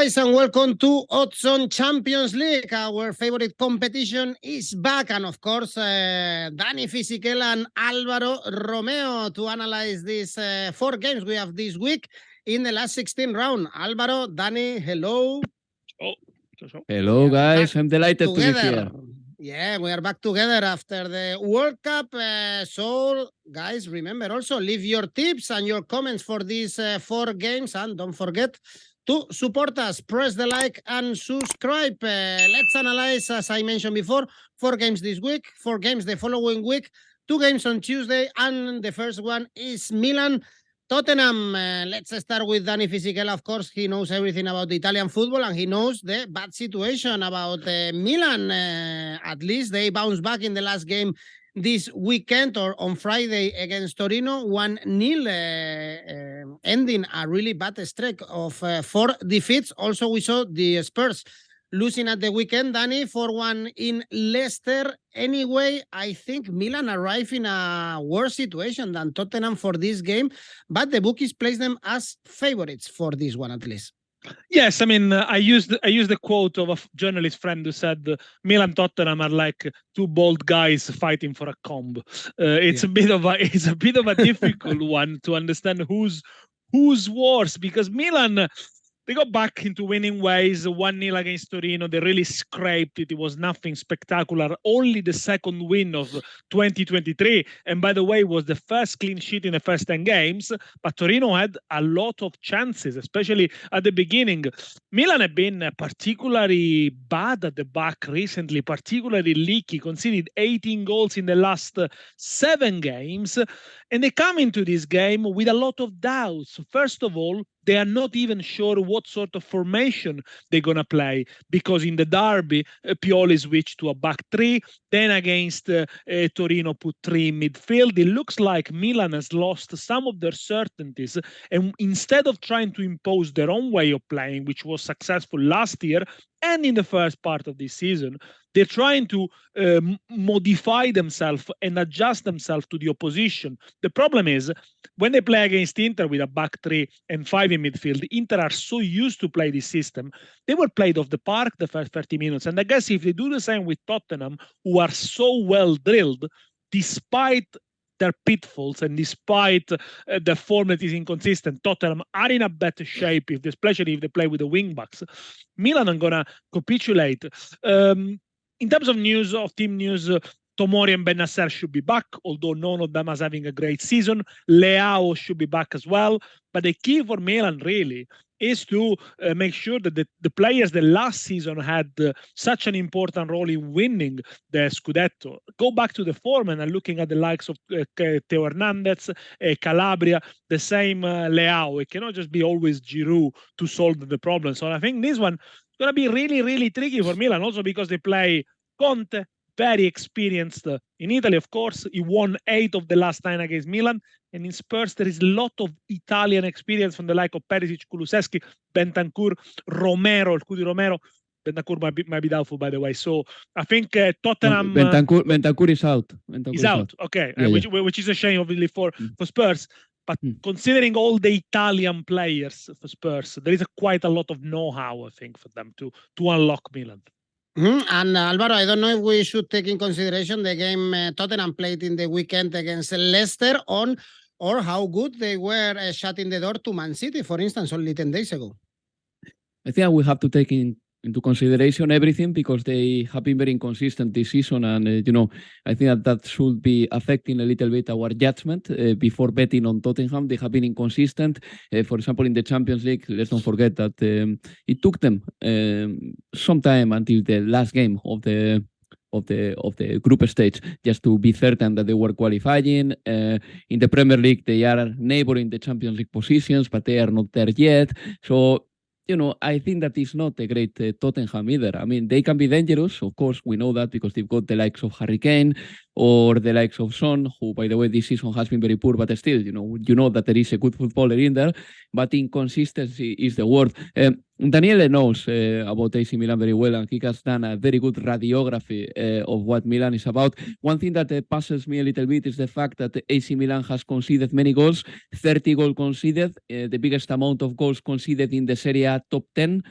guys, and welcome to Odds on Champions League. Our favorite competition is back, and of course, Dani, Fisichella, and Alvaro Romeo to analyze these 4 games we have this week in the last 16 round. Alvaro, Dani, hello. Hello, guys. I'm delighted to be here. Yeah, we are back together after the World Cup. So, guys, remember also, leave your tips and your comments for these 4 games, and don't forget to support us. Press the like and subscribe. Let's analyze, as I mentioned before, 4 games this week, 4 games the following week, 2 games on Tuesday, and the first one is Milan Tottenham. Let's start with Dani Fisichella. Of course, he knows everything about the Italian football, and he knows the bad situation about Milan. At least they bounced back in the last game this weekend, or on Friday against Torino, 1-0, ending a really bad streak of 4 defeats. Also, we saw the Spurs losing at the weekend, Dani, 4-1 in Leicester. Anyway, I think Milan arrived in a worse situation than Tottenham for this game, but the bookies place them as favorites for this one, at least. Yes, I mean, I used the quote of a journalist friend who said Milan Tottenham are like 2 bald guys fighting for a comb. It's a bit of a difficult one to understand who's worse, because Milan, they got back into winning ways. 1-0 against Torino. They really scraped it. It was nothing spectacular. Only the second win of 2023. And by the way, it was the first clean sheet in the first 10 games. But Torino had a lot of chances, especially at the beginning. Milan have been particularly bad at the back recently, particularly leaky. Conceded 18 goals in the last 7 games. And they come into this game with a lot of doubts. First of all, they are not even sure what sort of formation they're going to play, because in the derby, Pioli switched to a back 3. Then against Torino, put 3 in midfield. It looks like Milan has lost some of their certainties. And instead of trying to impose their own way of playing, which was successful last year and in the first part of this season, they're trying to modify themselves and adjust themselves to the opposition. The problem is, when they play against Inter with a back 3 and 5 in midfield, Inter are so used to play this system. They were played off the park the first 30 minutes. And I guess if they do the same with Tottenham, who are so well drilled, despite their pitfalls and despite the form that is inconsistent, Tottenham are in a better shape, especially if they play with the wing backs. Milan are going to capitulate. In terms of news, of team news, Tomori and Bennacer should be back, although none of them is having a great season. Leao should be back as well. But the key for Milan really is to make sure that the players that last season had such an important role in winning the Scudetto go back to the form, and are looking at the likes of Theo Hernandez, Calabria, the same Leao. It cannot just be always Giroud to solve the problem. So I think this one is going to be really, really tricky for Milan, also because they play Conte, very experienced in Italy, of course. He won 8 of the last 9 against Milan. And in Spurs, there is a lot of Italian experience from the like of Perisic, Kulusevski, Bentancur, Romero. Bentancur might be doubtful, by the way. So I think Tottenham... Bentancur is out. Is out, okay. Yeah, which is a shame, obviously, for Spurs. But considering all the Italian players for Spurs, there is quite a lot of know-how, I think, for them to unlock Milan. And Alvaro, I don't know if we should take in consideration the game Tottenham played in the weekend against Leicester or how good they were shutting the door to Man City, for instance, only 10 days ago. I think we have to take into consideration everything, because they have been very inconsistent this season, and I think that should be affecting a little bit our judgment before betting on Tottenham. They have been inconsistent. For example, in the Champions League, let's not forget that it took them some time until the last game of the group stage just to be certain that they were qualifying. In the Premier League, they are neighboring the Champions League positions, but they are not there yet. So I think that is not a great Tottenham either. I mean, they can be dangerous, of course, we know that, because they've got the likes of Harry Kane, or the likes of Son, who, by the way, this season has been very poor, but still, you know that there is a good footballer in there, but inconsistency is the word. Daniele knows about AC Milan very well, and he has done a very good radiography of what Milan is about. One thing that puzzles me a little bit is the fact that AC Milan has conceded many goals, 30 goals conceded, the biggest amount of goals conceded in the Serie A top 10.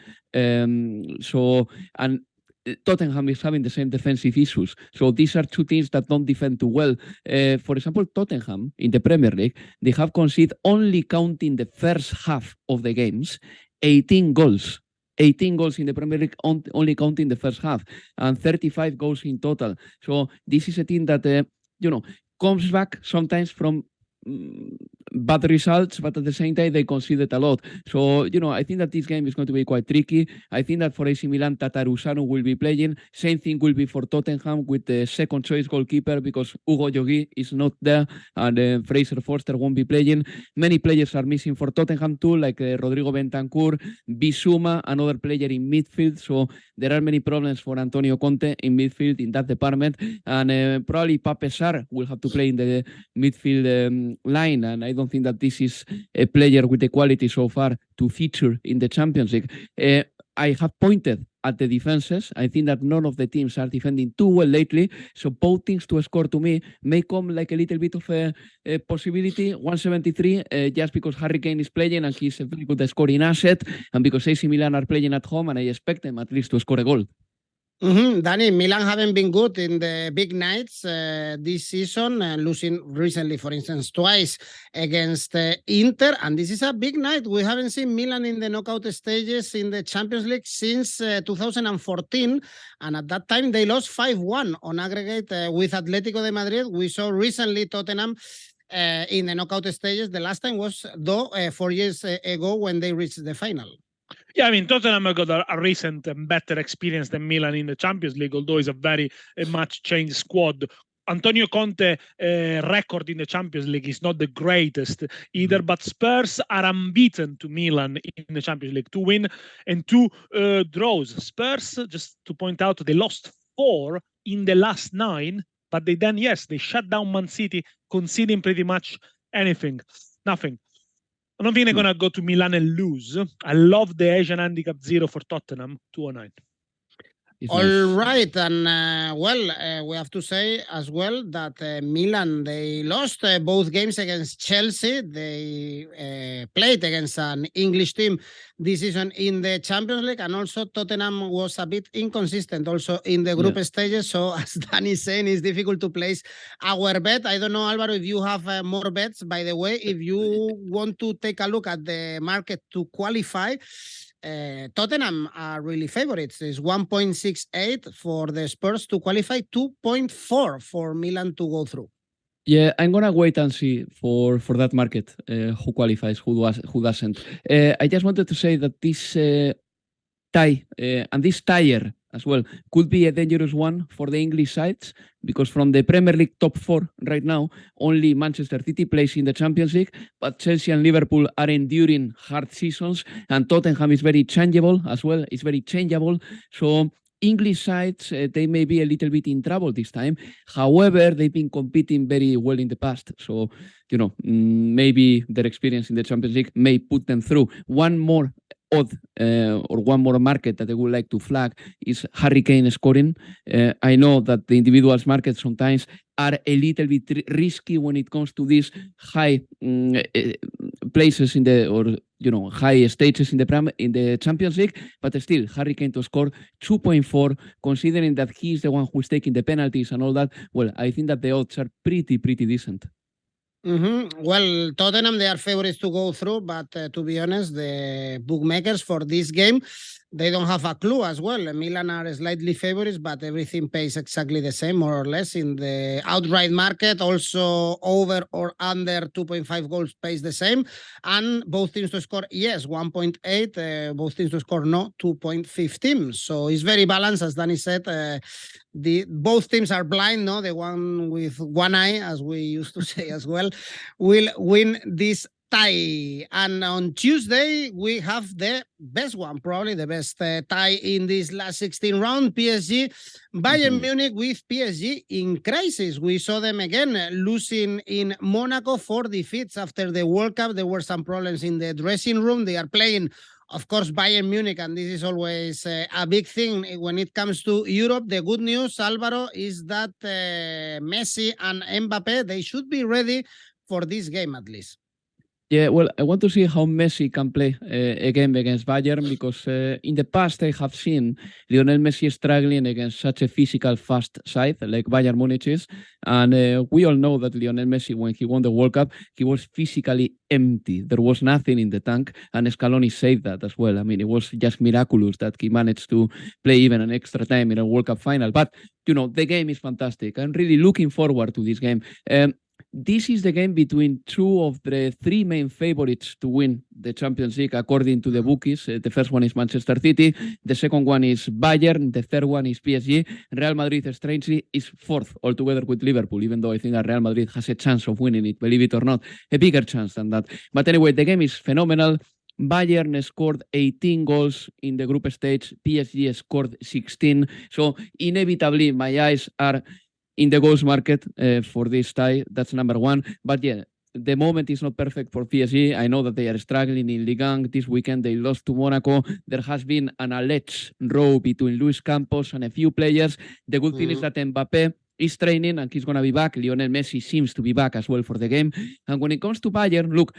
Tottenham is having the same defensive issues. So these are two teams that don't defend too well. For example, Tottenham in the Premier League, they have conceded, only counting the first half of the games, 18 goals. 18 goals in the Premier League, only counting the first half, and 35 goals in total. So this is a team that, comes back sometimes from bad results, but at the same time they conceded a lot. So, I think that this game is going to be quite tricky. I think that for AC Milan, Tatarusanu will be playing. Same thing will be for Tottenham with the second choice goalkeeper, because Hugo Lloris is not there, and Fraser Forster won't be playing. Many players are missing for Tottenham too, like Rodrigo Bentancur, Bissouma, another player in midfield. So there are many problems for Antonio Conte in midfield in that department, and probably Pape Sarr will have to play in the midfield line, and I don't think that this is a player with the quality so far to feature in the Champions League. I have pointed at the defenses. I think that none of the teams are defending too well lately, so both teams to score to me may come like a little bit of a possibility. 173 just because Harry Kane is playing and he's a very good scoring asset, and because AC Milan are playing at home and I expect them at least to score a goal. Dani, Milan haven't been good in the big nights this season, losing recently, for instance, twice against Inter. And this is a big night. We haven't seen Milan in the knockout stages in the Champions League since 2014. And at that time, they lost 5-1 on aggregate with Atletico de Madrid. We saw recently Tottenham in the knockout stages. The last time was, though, 4 years ago when they reached the final. Yeah, I mean, Tottenham have got a recent and better experience than Milan in the Champions League, although it's a very much changed squad. Antonio Conte record in the Champions League is not the greatest either, but Spurs are unbeaten to Milan in the Champions League, 2 wins and 2 draws. Spurs, just to point out, they lost 4 in the last 9, but they shut down Man City, conceding pretty much nothing. I don't think they're going to go to Milan and lose. I love the Asian handicap 0 for Tottenham, 209. All right, and we have to say as well that Milan, they lost both games against Chelsea. They played against an English team this season in the Champions League, and also Tottenham was a bit inconsistent also in the group stages. So as Dani is saying, it's difficult to place our bet. I don't know, Alvaro, if you have more bets. By the way, if you want to take a look at the market to qualify, Tottenham are really favorites. It's 1.68 for the Spurs to qualify, 2.4 for Milan to go through. Yeah, I'm gonna wait and see for that market, who qualifies, who doesn't. I just wanted to say that this tie and this tire as well could be a dangerous one for the English sides, because from the Premier League top 4 right now, only Manchester City plays in the Champions League, but Chelsea and Liverpool are enduring hard seasons, and Tottenham is very changeable as well. It's very changeable. So English sides, they may be a little bit in trouble this time. However, they've been competing very well in the past. So, maybe their experience in the Champions League may put them through. One more odd or one more market that I would like to flag is Harry Kane scoring. I know that the individuals market sometimes are a little bit risky when it comes to these high places in the, or high stages in the Champions League, but still Harry Kane to score 2.4, considering that he's the one who's taking the penalties and all that. Well, I think that the odds are pretty decent. Well, Tottenham, they are favorites to go through, but to be honest, the bookmakers for this game, they don't have a clue as well. Milan are slightly favorites, but everything pays exactly the same, more or less, in the outright market. Also, over or under 2.5 goals pays the same. And both teams to score, yes, 1.8. Both teams to score, no, 2.15. So it's very balanced, as Dani said. Both teams are blind, no? The one with one eye, as we used to say as well, will win this tie. And on Tuesday, we have the best one, probably the best tie in this last 16 round. PSG, Bayern Munich with PSG in crisis. We saw them again losing in Monaco, 4 defeats after the World Cup. There were some problems in the dressing room. They are playing, of course, Bayern Munich, and this is always a big thing when it comes to Europe. The good news, Alvaro, is that Messi and Mbappe, they should be ready for this game at least. Yeah, well, I want to see how Messi can play again against Bayern, because in the past I have seen Lionel Messi struggling against such a physical, fast side like Bayern Munich is. And we all know that Lionel Messi, when he won the World Cup, he was physically empty. There was nothing in the tank, and Scaloni saved that as well. I mean, it was just miraculous that he managed to play even an extra time in a World Cup final. But, you know, the game is fantastic. I'm really looking forward to this game. This is the game between 2 of the 3 main favorites to win the Champions League, according to the bookies. The first one is Manchester City, the second one is Bayern, the third one is PSG. Real Madrid, strangely, is 4th altogether with Liverpool, even though I think that Real Madrid has a chance of winning it, believe it or not, a bigger chance than that. But anyway, the game is phenomenal. Bayern scored 18 goals in the group stage, PSG scored 16. So inevitably, my eyes are in the goals market for this tie. That's number one. But yeah, the moment is not perfect for PSG. I know that they are struggling in Ligue 1. This weekend they lost to Monaco. There has been an alleged row between Luis Campos and a few players. The good thing is that Mbappe is training and he's going to be back. Lionel Messi seems to be back as well for the game. And when it comes to Bayern, look,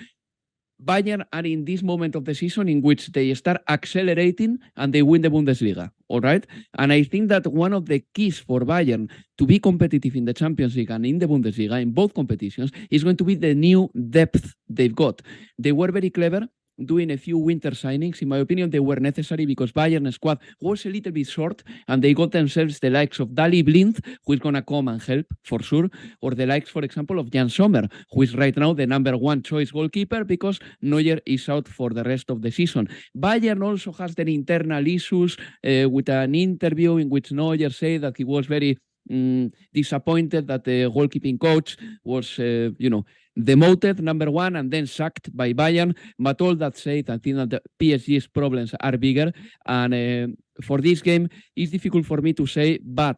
Bayern are in this moment of the season in which they start accelerating and they win the Bundesliga, all right? And I think that one of the keys for Bayern to be competitive in the Champions League and in the Bundesliga, in both competitions, is going to be the new depth they've got. They were very clever doing a few winter signings. In my opinion, they were necessary because Bayern squad was a little bit short and they got themselves the likes of Dali Blind, who is going to come and help for sure, or the likes, for example, of Jan Sommer, who is right now the number 1 choice goalkeeper because Neuer is out for the rest of the season. Bayern also has their internal issues with an interview in which Neuer said that he was very disappointed that the goalkeeping coach was, demoted, number 1, and then sacked by Bayern. But all that said, I think that the PSG's problems are bigger. And for this game, it's difficult for me to say, but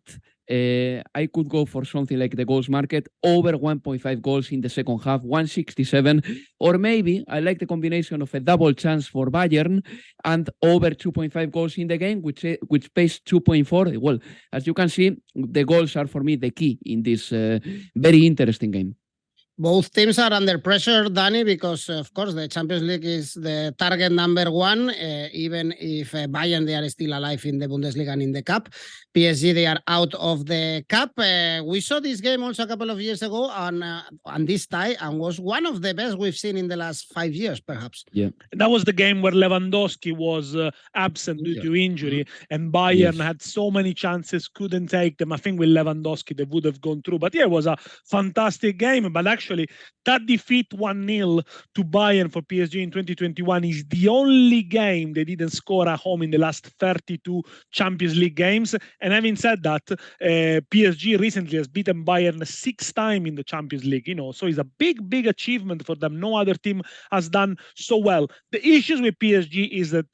I could go for something like the goals market, over 1.5 goals in the second half, 167. Or maybe I like the combination of a double chance for Bayern and over 2.5 goals in the game, which pays 2.4. Well, as you can see, the goals are for me the key in this very interesting game. Both teams are under pressure, Dani, because, of course, the Champions League is the target number 1, even if Bayern, they are still alive in the Bundesliga and in the Cup. PSG, they are out of the Cup. We saw this game also a couple of years ago on this tie, and was one of the best we've seen in the last 5 years, perhaps. Yeah, that was the game where Lewandowski was absent due to injury, and Bayern had so many chances, couldn't take them. I think with Lewandowski, they would have gone through. But yeah, it was a fantastic game. But actually, that defeat 1-0 to Bayern for PSG in 2021 is the only game they didn't score at home in the last 32 Champions League games. And having said that, PSG recently has beaten Bayern 6 times in the Champions League, so it's a big achievement for them. No other team has done so well. The issues with PSG is that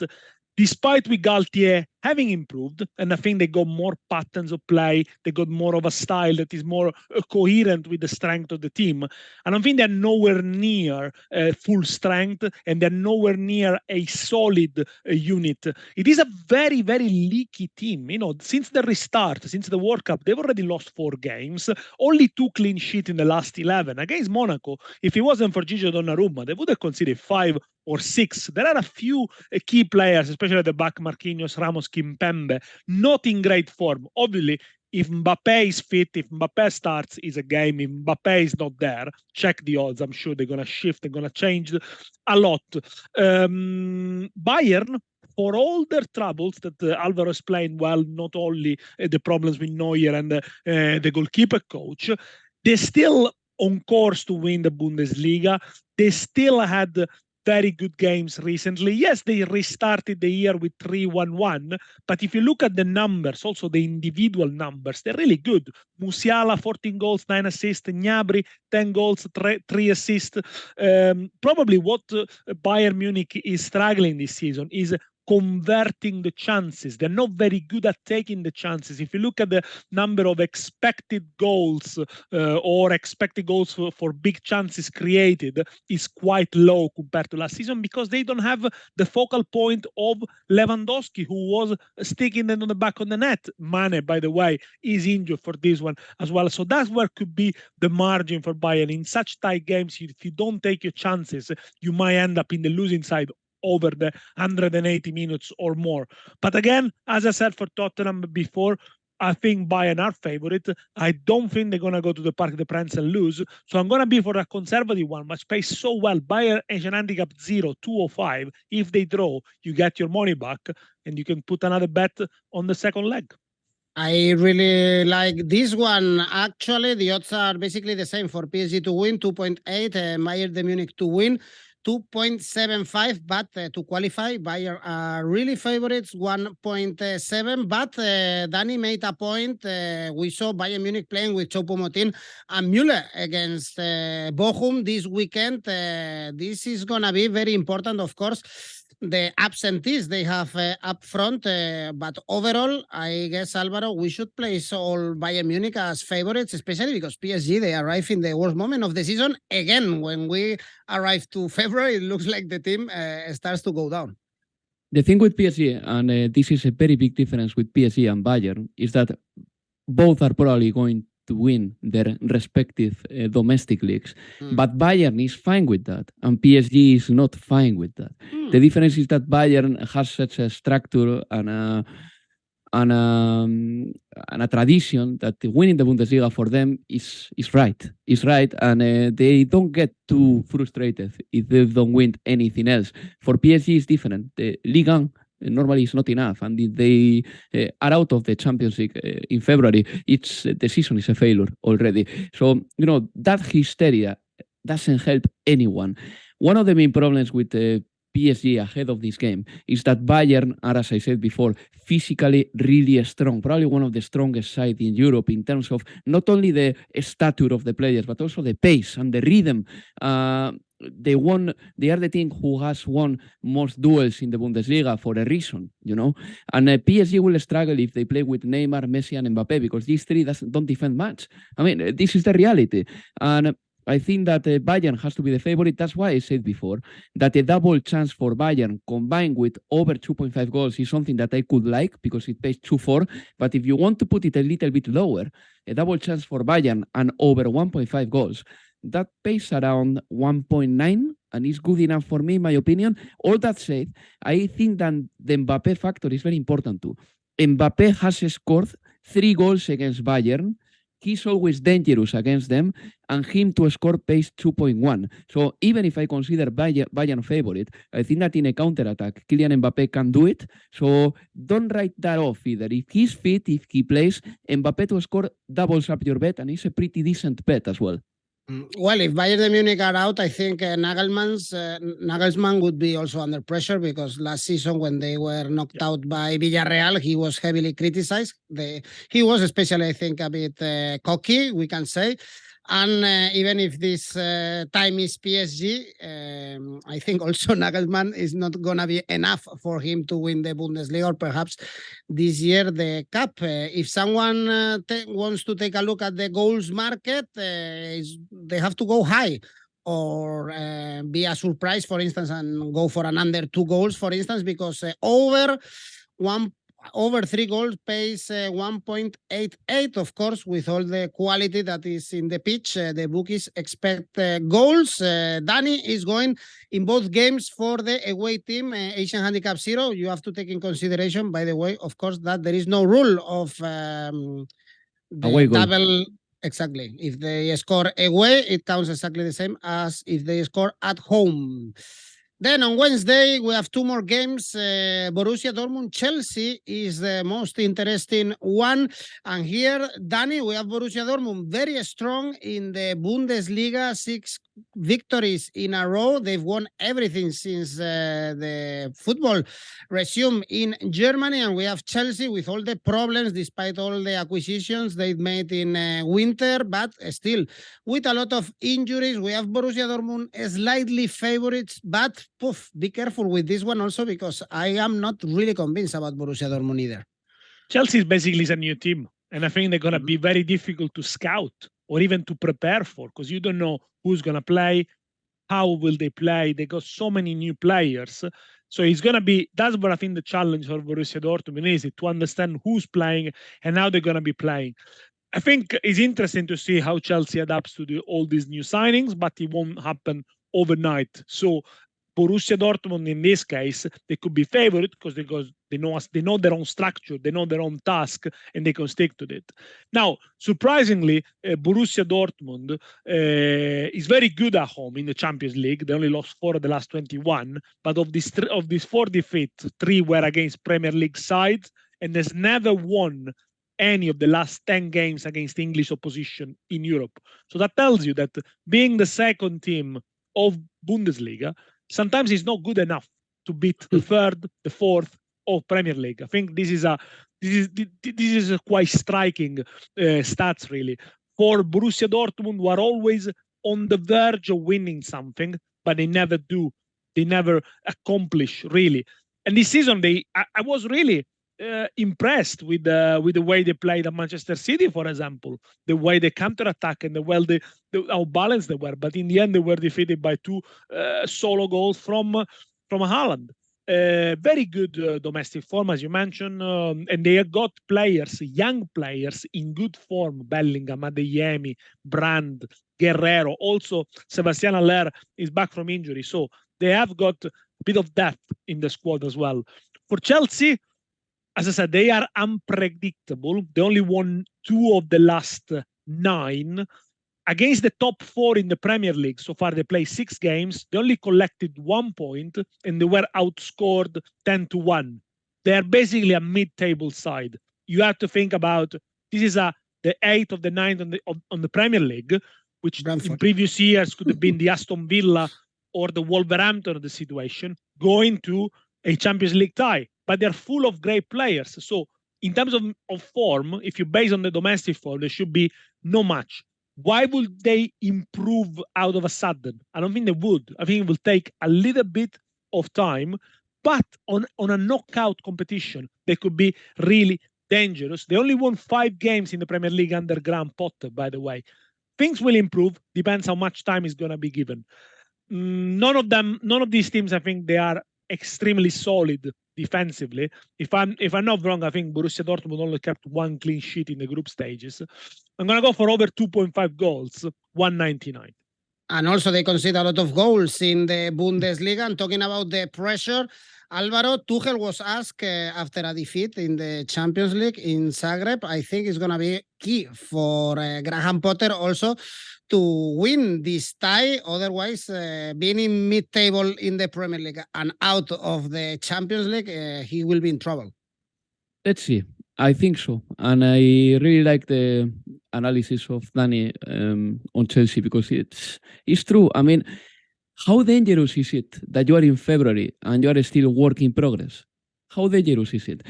despite with Galtier having improved, and I think they got more patterns of play, they got more of a style that is more coherent with the strength of the team. And I think they're nowhere near full strength, and they're nowhere near a solid unit. It is a very, very leaky team. Since the restart, since the World Cup, they've already lost 4 games, only 2 clean sheets in the last 11. Against Monaco, if it wasn't for Gigi Donnarumma, they would have conceded 5 or 6. There are a few key players, especially at the back, Marquinhos, Ramos, Kimpembe, not in great form. Obviously, if Mbappe is fit, if Mbappe starts, is a game. If Mbappe is not there, check the odds. I'm sure they're going to shift, they're going to change a lot. Bayern, for all their troubles that Alvaro explained well, not only the problems with Neuer and the goalkeeper coach, they're still on course to win the Bundesliga. They still had very good games recently. Yes, they restarted the year with 3-1-1, but if you look at the numbers, also the individual numbers, they're really good. Musiala, 14 goals, 9 assists. Gnabry, 10 goals, 3 assists. Probably what Bayern Munich is struggling this season is converting the chances. They're not very good at taking the chances. If you look at the number of expected goals or expected goals for big chances created, is quite low compared to last season because they don't have the focal point of Lewandowski, who was sticking them on the back of the net. Mane, by the way, is injured for this one as well. So that's where could be the margin for Bayern. In such tight games, if you don't take your chances, you might end up in the losing side over the 180 minutes or more. But again, as I said for Tottenham before, I think Bayern are favorite. I don't think they're going to go to the Parc des Princes and lose. So I'm going to be for a conservative one, which pays so well. Bayern Asian handicap 0-205. If they draw, you get your money back and you can put another bet on the second leg. I really like this one. Actually, the odds are basically the same for PSG to win, 2.8, Bayern Munich to win, 2.75, but to qualify, Bayern are really favorites, 1.7. But Dani made a point. We saw Bayern Munich playing with Choupo-Moting and Müller against Bochum this weekend. This is going to be very important, of course. The absentees they have up front, but overall, I guess, Alvaro, we should place all Bayern Munich as favorites, especially because PSG, they arrive in the worst moment of the season. Again, when we arrive to February, it looks like the team starts to go down. The thing with PSG, and this is a very big difference with PSG and Bayern, is that both are probably going to win their respective domestic leagues. But Bayern is fine with that, and PSG is not fine with that. The difference is that Bayern has such a structure and a tradition that winning the Bundesliga for them is right. Is right, and they don't get too frustrated if they don't win anything else. For PSG, it's different. The Ligue 1 normally is not enough, and if they are out of the Champions League in February, the season is a failure already. So, that hysteria doesn't help anyone. One of the main problems with the PSG ahead of this game is that Bayern are, as I said before, physically really strong, probably one of the strongest sides in Europe in terms of not only the stature of the players, but also the pace and the rhythm. They are the team who has won most duels in the Bundesliga for a reason, and PSG will struggle if they play with Neymar, Messi and Mbappe, because these three don't defend much. I mean, this is the reality. And I think that Bayern has to be the favorite. That's why I said before that a double chance for Bayern combined with over 2.5 goals is something that I could like because it pays 2-4. But if you want to put it a little bit lower, a double chance for Bayern and over 1.5 goals, that pays around 1.9 and is good enough for me, in my opinion. All that said, I think that the Mbappe factor is very important too. Mbappe has scored 3 goals against Bayern. He's always dangerous against them, and him to score pays 2.1. So even if I consider Bayern favorite, I think that in a counter-attack, Kylian Mbappe can do it. So don't write that off either. If he's fit, if he plays, Mbappe to score doubles up your bet, and it's a pretty decent bet as well. Well, if Bayern Munich are out, I think Nagelsmann would be also under pressure because last season when they were knocked out by Villarreal, he was heavily criticized. He was especially, I think, a bit cocky, we can say. And even if this time is PSG, I think also Nagelsmann is not going to be enough for him to win the Bundesliga or perhaps this year the Cup. If someone wants to take a look at the goals market, they have to go high or be a surprise, for instance, and go for an under 2 goals, for instance, because over 3 goals pays 1.88, of course, with all the quality that is in the pitch. The bookies expect goals. Dani is going in both games for the away team, Asian Handicap 0. You have to take in consideration, by the way, of course, that there is no rule of the double. Exactly. If they score away, it counts exactly the same as if they score at home. Then on Wednesday, we have two more games. Borussia Dortmund-Chelsea is the most interesting one. And here, Dani, we have Borussia Dortmund very strong in the Bundesliga, 6 victories in a row. They've won everything since the football resumed in Germany. And we have Chelsea with all the problems, despite all the acquisitions they've made in winter, but still with a lot of injuries. We have Borussia Dortmund slightly favorites, but be careful with this one also, because I am not really convinced about Borussia Dortmund either. Chelsea is basically a new team, and I think they're going to be very difficult to scout or even to prepare for, because you don't know who's going to play, how will they play. They got so many new players. So it's going to be, that's what I think the challenge for Borussia Dortmund is, to understand who's playing and how they're going to be playing. I think it's interesting to see how Chelsea adapts to all these new signings, but it won't happen overnight. So Borussia Dortmund, in this case, they could be favored because they know their own structure, they know their own task, and they can stick to it. Now, surprisingly, Borussia Dortmund is very good at home in the Champions League. They only lost 4 of the last 21, but of these 4 defeats, 3 were against Premier League sides, and has never won any of the last 10 games against English opposition in Europe. So that tells you that being the second team of Bundesliga, sometimes it's not good enough to beat the third, the fourth of Premier League. I think this is a quite striking stats, really, for Borussia Dortmund, who are always on the verge of winning something, but they never do. They never accomplish, really. And this season, I was really impressed with the way they played at Manchester City, for example, the way they counter-attack and how balanced they were. But in the end, they were defeated by 2 solo goals from Haaland. Very good domestic form, as you mentioned, and they have got players, young players in good form: Bellingham, Adeyemi, Brand, Guerrero. Also, Sebastian Haller is back from injury, so they have got a bit of depth in the squad as well. For Chelsea, as I said, they are unpredictable. They only won 2 of the last 9. Against the top 4 in the Premier League, so far they played 6 games. They only collected 1 point, and they were outscored 10-1. They're basically a mid-table side. You have to think about, this is the 8th of the 9th on the Premier League, which in previous years could have been the Aston Villa or the Wolverhampton of the situation, going to a Champions League tie. But they're full of great players. So in terms of form, if you base on the domestic form, there should be no match. Why would they improve out of a sudden? I don't think they would. I think it will take a little bit of time, but on a knockout competition, they could be really dangerous. They only won 5 games in the Premier League under Graham Potter, by the way. Things will improve, depends how much time is going to be given. None of these teams, I think they are extremely solid defensively. If I'm not wrong, I think Borussia Dortmund only kept 1 clean sheet in the group stages. I'm going to go for over 2.5 goals, 199. And also they concede a lot of goals in the Bundesliga. And talking about the pressure, Alvaro, Tuchel was asked after a defeat in the Champions League in Zagreb. I think it's going to be key for Graham Potter also to win this tie. Otherwise, being in mid-table in the Premier League and out of the Champions League, he will be in trouble. Let's see. I think so. And I really like the analysis of Dani on Chelsea, because it's true. I mean, how dangerous is it that you are in February and you are still work in progress? How dangerous is it?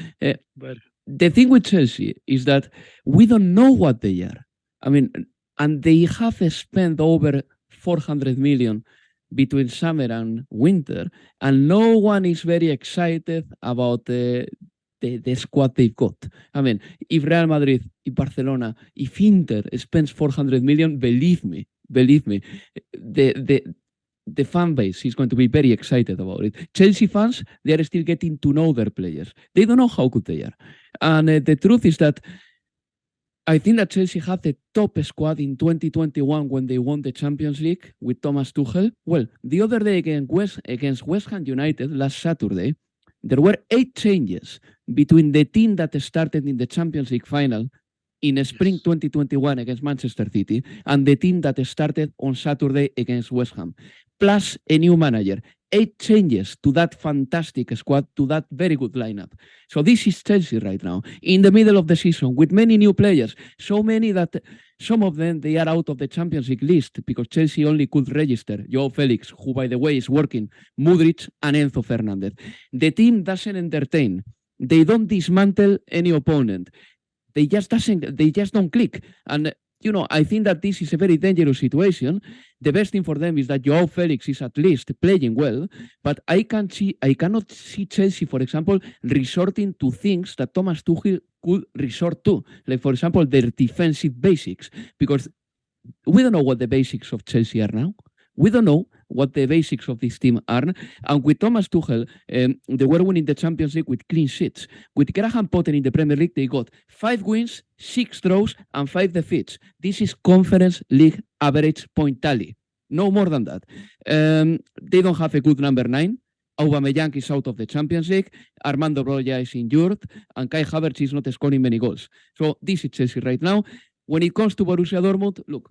The thing with Chelsea is that we don't know what they are. I mean, and they have spent over 400 million between summer and winter, and no one is very excited about the squad they've got. I mean, if Real Madrid, if Barcelona, if Inter spends 400 million, believe me, the fan base is going to be very excited about it. Chelsea fans, they are still getting to know their players. They don't know how good they are. And the truth is that I think that Chelsea had the top squad in 2021 when they won the Champions League with Thomas Tuchel. Well, the other day against West Ham United, last Saturday, there were 8 changes between the team that started in the Champions League final in spring 2021 against Manchester City and the team that started on Saturday against West Ham. plus a new manager. 8 changes to that fantastic squad, to that very good lineup. So this is Chelsea right now, in the middle of the season, with many new players, so many that some of them, they are out of the Champions League list because Chelsea only could register João Felix, who, by the way, is working, Mudryk and Enzo Fernandez. The team doesn't entertain. They don't dismantle any opponent. They just don't click. And I think that this is a very dangerous situation. The best thing for them is that João Felix is at least playing well, but I cannot see Chelsea, for example, resorting to things that Thomas Tuchel could resort to, like, for example, their defensive basics, because we don't know what the basics of Chelsea are now. We don't know what the basics of this team are. And with Thomas Tuchel, they were winning the Champions League with clean sheets. With Graham Potter in the Premier League, they got 5 wins, 6 draws, and 5 defeats. This is Conference League average point tally. No more than that. They don't have a good number 9. Aubameyang is out of the Champions League. Armando Broja is injured. And Kai Havertz is not scoring many goals. So this is Chelsea right now. When it comes to Borussia Dortmund, look,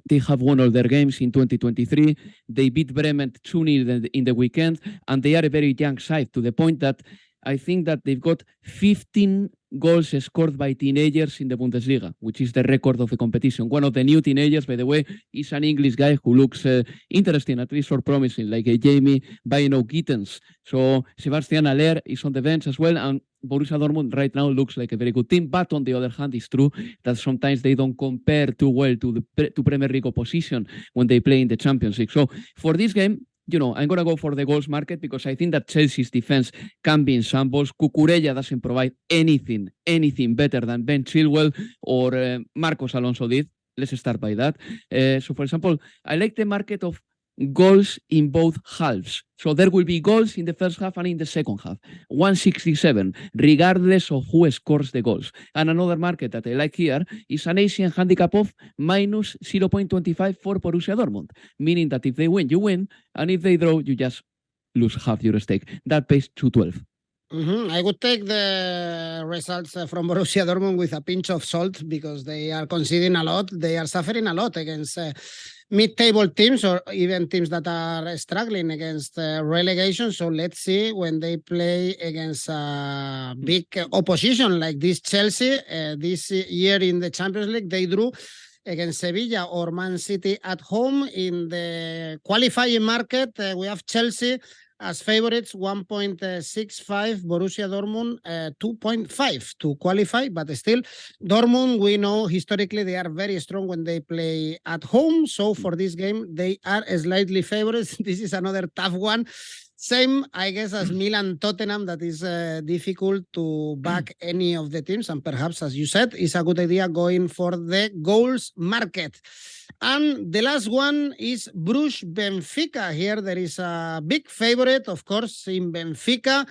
they have won all their games in 2023. They beat Bremen 2-0 in the weekend, and they are a very young side, to the point that I think that they've got 15 goals scored by teenagers in the Bundesliga, which is the record of the competition. One of the new teenagers, by the way, is an English guy who looks interesting, at least or promising, like a Jamie Bynoe-Gittens. So Sebastian Aller is on the bench as well, and Borussia Dortmund right now looks like a very good team. But on the other hand, it's true that sometimes they don't compare too well to Premier League opposition when they play in the Champions League. So for this game, I'm going to go for the goals market because I think that Chelsea's defense can be in shambles. Cucurella doesn't provide anything better than Ben Chilwell or Marcos Alonso did. Let's start by that. So, for example, I like the market of goals in both halves. So there will be goals in the first half and in the second half. 167, regardless of who scores the goals. And another market that I like here is an Asian handicap of minus 0.25 for Borussia Dortmund, meaning that if they win, you win, and if they draw, you just lose half your stake. That pays 212. I would take the results from Borussia Dortmund with a pinch of salt because they are conceding a lot. They are suffering a lot against mid-table teams or even teams that are struggling against relegation. So let's see when they play against big opposition like this Chelsea. This year in the Champions League, they drew against Sevilla or Man City at home. In the qualifying market, we have Chelsea as favorites, 1.65, Borussia Dortmund 2.5 to qualify, but still, Dortmund, we know historically they are very strong when they play at home, so for this game, they are slightly favorites. This is another tough one. Same, I guess, as Milan Tottenham, that is difficult to back any of the teams, and perhaps, as you said, it's a good idea going for the goals market. And the last one is Brugge Benfica. Here there is a big favorite, of course, in Benfica.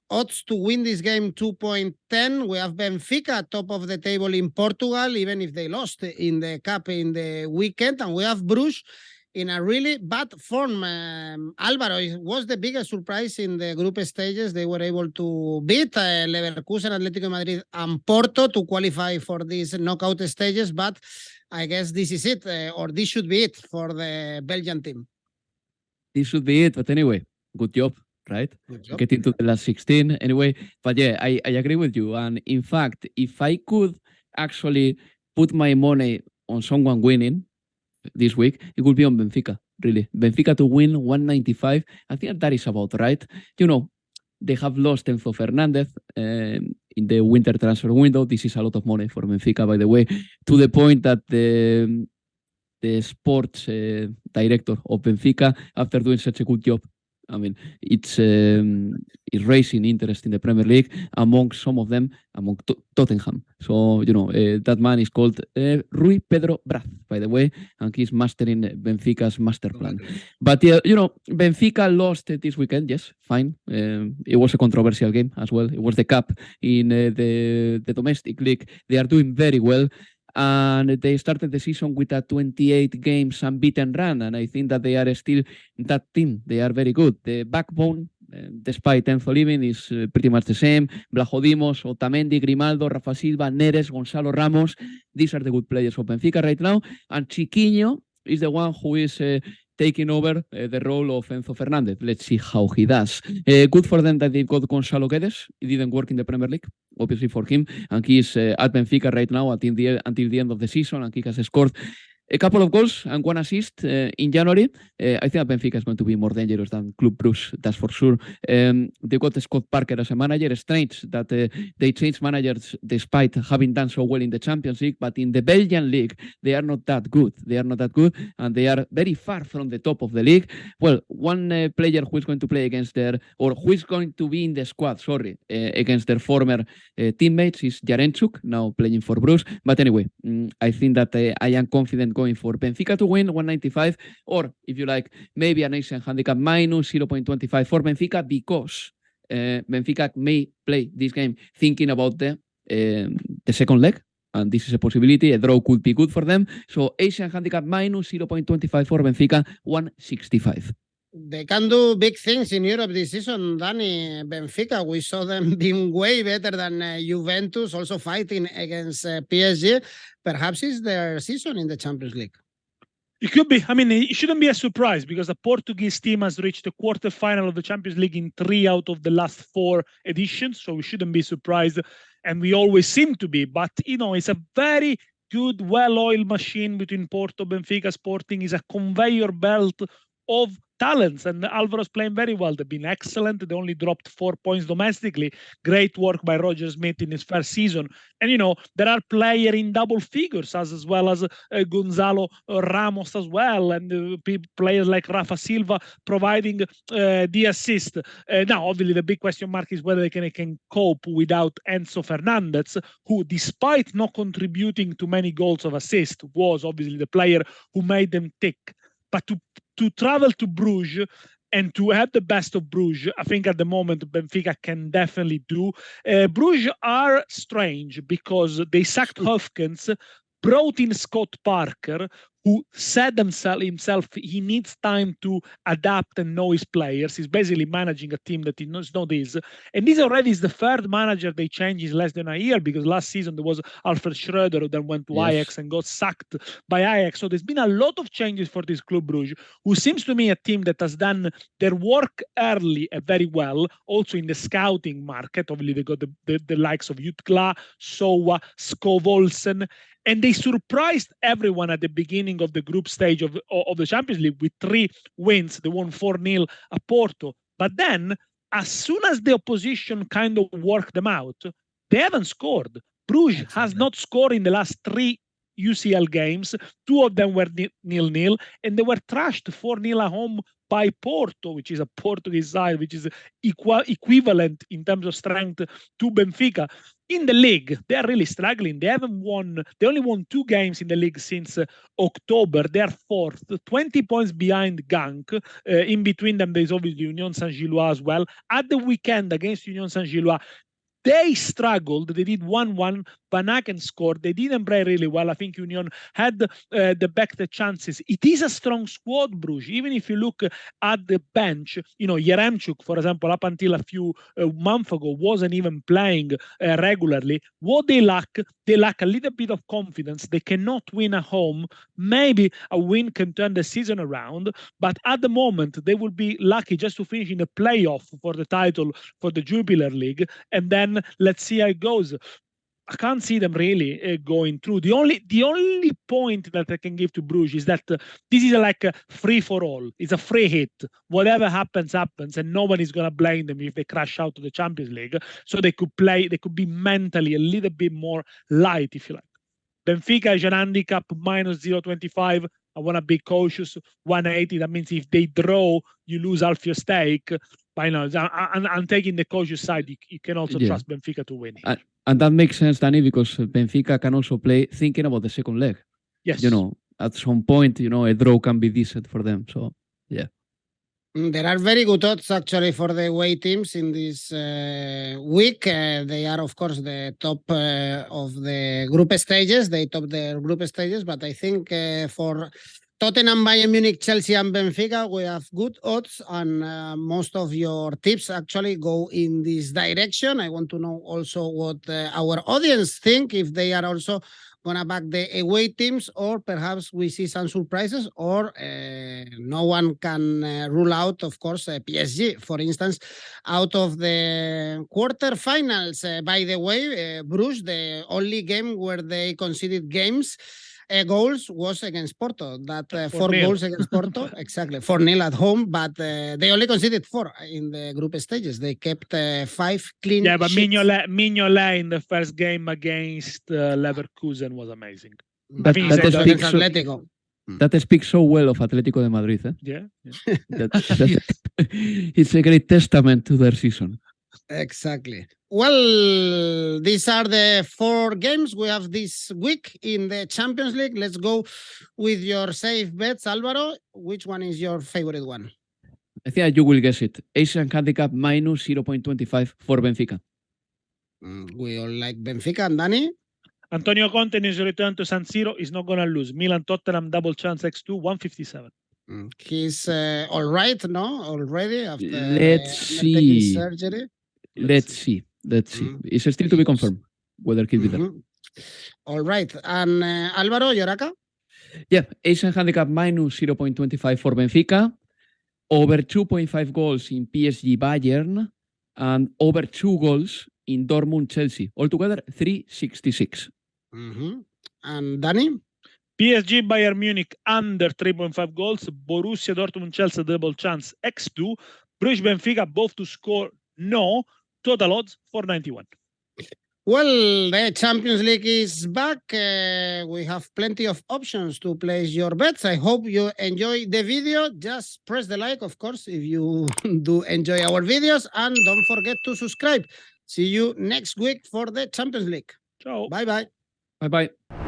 Odds to win this game 2.10. We have Benfica top of the table in Portugal, even if they lost in the cup in the weekend. And we have Brugge in a really bad form. Alvaro, it was the biggest surprise in the group stages. They were able to beat Leverkusen, Atletico Madrid, and Porto to qualify for these knockout stages. But I guess this is it, or this should be it for the Belgian team. This should be it. But anyway, good job, right? Good job. Getting to the last 16. Anyway, but yeah, I agree with you. And in fact, if I could actually put my money on someone winning this week, it would be on Benfica, really. Benfica to win 195. I think that is about right. They have lost Enzo Fernandez in the winter transfer window. This is a lot of money for Benfica, by the way, to the point that the sports director of Benfica, after doing such a good job, I mean, it's raising interest in the Premier League among some of them, among Tottenham. So, that man is called Rui Pedro Braz, by the way, and he's mastering Benfica's master plan. But, Benfica lost this weekend, yes, fine. It was a controversial game as well. It was the cup in the domestic league. They are doing very well. And they started the season with a 28 games unbeaten run. And I think that they are still that team. They are very good. The backbone, despite Enzo leaving, is pretty much the same. Vlachodimos, Otamendi, Grimaldo, Rafa Silva, Neres, Gonzalo Ramos. These are the good players of Benfica right now. And Chiquinho is the one who is taking over the role of Enzo Fernandez. Let's see how he does. Good for them that they've got Gonzalo Guedes. It didn't work in the Premier League, obviously for him, and he's at Benfica right now until the end of the season, and he has scored a couple of goals and 1 assist in January. I think that Benfica is going to be more dangerous than Club Brugge, that's for sure. They got Scott Parker as a manager. It's strange that they changed managers despite having done so well in the Champions League, but in the Belgian league, they are not that good. They are not that good, and they are very far from the top of the league. Well, one player who is going to play against who is going to be in the squad, against their former teammates is Yarenchuk, now playing for Bruges. But anyway, I think that I am confident going for Benfica to win 195, or if you like, maybe an Asian handicap minus 0.25 for Benfica, because Benfica may play this game thinking about the second leg, and this is a possibility. A draw could be good for them. So Asian handicap minus 0.25 for Benfica, 165. They can do big things in Europe this season, Dani. Benfica, we saw them being way better than Juventus, also fighting against PSG. Perhaps it's their season in the Champions League. It could be. I mean, it shouldn't be a surprise because the Portuguese team has reached the quarterfinal of the Champions League in 3 out of the last 4 editions, so we shouldn't be surprised, and we always seem to be. But, it's a very good, well-oiled machine between Porto, Benfica, Sporting. Is a conveyor belt of talents, and Alvaro's playing very well. They've been excellent. They only dropped 4 points domestically. Great work by Roger Smith in his first season. And there are players in double figures as well as Gonzalo Ramos as well, and players like Rafa Silva providing the assist. Now, obviously, the big question mark is whether they can cope without Enzo Fernandez, who, despite not contributing to many goals of assist, was obviously the player who made them tick. But to travel to Bruges and to have the best of Bruges, I think at the moment Benfica can definitely do. Bruges are strange because they sacked Hofkens, brought in Scott Parker, who said himself he needs time to adapt and know his players. He's basically managing a team that he knows this. And this already is the third manager they changed in less than a year, because last season there was Alfred Schröder who then went to Ajax and got sacked by Ajax. So there's been a lot of changes for this Club Brugge, who seems to me a team that has done their work early and very well, also in the scouting market. Obviously, they got the likes of Jutgla, Sowa, Skov Olsen, and they surprised everyone at the beginning of the group stage of the Champions League with 3 wins. They won 4-0 at Porto. But then, as soon as the opposition kind of worked them out, they haven't scored. Bruges has not scored in the last 3 UCL games. 2 of them were 0-0, and they were trashed 4-0 at home by Porto, which is a Portuguese side, which is equivalent in terms of strength to Benfica. In the league, they are really struggling. They only won 2 games in the league since October. They are 4th, 20 points behind Genk. In between them, there's obviously Union Saint-Gilloise as well. At the weekend against Union Saint-Gilloise, they struggled. They did 1-1. Van Aken scored. They didn't play really well. I think Union had the chances. It is a strong squad, Bruges. Even if you look at the bench, Yaremchuk, for example, up until a few months ago, wasn't even playing regularly. What they lack a little bit of confidence. They cannot win at home. Maybe a win can turn the season around, but at the moment, they will be lucky just to finish in the playoff for the title for the Jupiler League, and then let's see how it goes. I can't see them really going through. The only point that I can give to Bruges is that this is like a free for all. It's a free hit. Whatever happens, and no one is going to blame them if they crash out of the Champions League. So they could be mentally a little bit more light, if you like. Benfica is an handicap minus 0.25. I want to be cautious. 180. That means if they draw, you lose half your stake. But I'm taking the cautious side. You can also trust Benfica to win. And that makes sense, Dani, because Benfica can also play thinking about the second leg. Yes. At some point, a draw can be decent for them. So, yeah. There are very good odds, actually, for the away teams in this week. They are, of course, the top of the group stages. They top their group stages. But I think for Tottenham, Bayern Munich, Chelsea, and Benfica. We have good odds, and most of your tips actually go in this direction. I want to know also what our audience think, if they are also gonna back the away teams, or perhaps we see some surprises, or no one can rule out, of course, PSG, for instance, out of the quarterfinals. By the way, Bruges, the only game where they conceded goals was against Porto. That 4 goals against Porto, exactly, 4-0 at home, but they only conceded 4 in the group stages. They kept 5 clean sheets. Yeah, but Mignolet in the first game against Leverkusen was amazing. That speaks so well of Atlético de Madrid. Eh? Yeah. It's a great testament to their season. Exactly. Well, these are the 4 games we have this week in the Champions League. Let's go with your safe bets, Alvaro. Which one is your favorite one? I think you will guess it. Asian handicap minus 0.25 for Benfica. We all like Benfica. And Dani? Antonio Conte in his return to San Siro is not going to lose. Milan Tottenham double chance X2 157. He's all right, no? Already after Let's see. Surgery. Let's see. It's still to be confirmed whether he'll be there. All right. And Alvaro, Yoraka? Yeah, Asian handicap minus 0.25 for Benfica, over 2.5 goals in PSG Bayern, and over 2 goals in Dortmund Chelsea. Altogether, 366. And Dani? PSG Bayern Munich under 3.5 goals. Borussia Dortmund Chelsea double chance X2. Brugge Benfica both to score no. Total odds 491. Well, the Champions League is back. We have plenty of options to place your bets. I hope you enjoy the video. Just press the like, of course, if you do enjoy our videos. And don't forget to subscribe. See you next week for the Champions League. Ciao. Bye-bye. Bye-bye.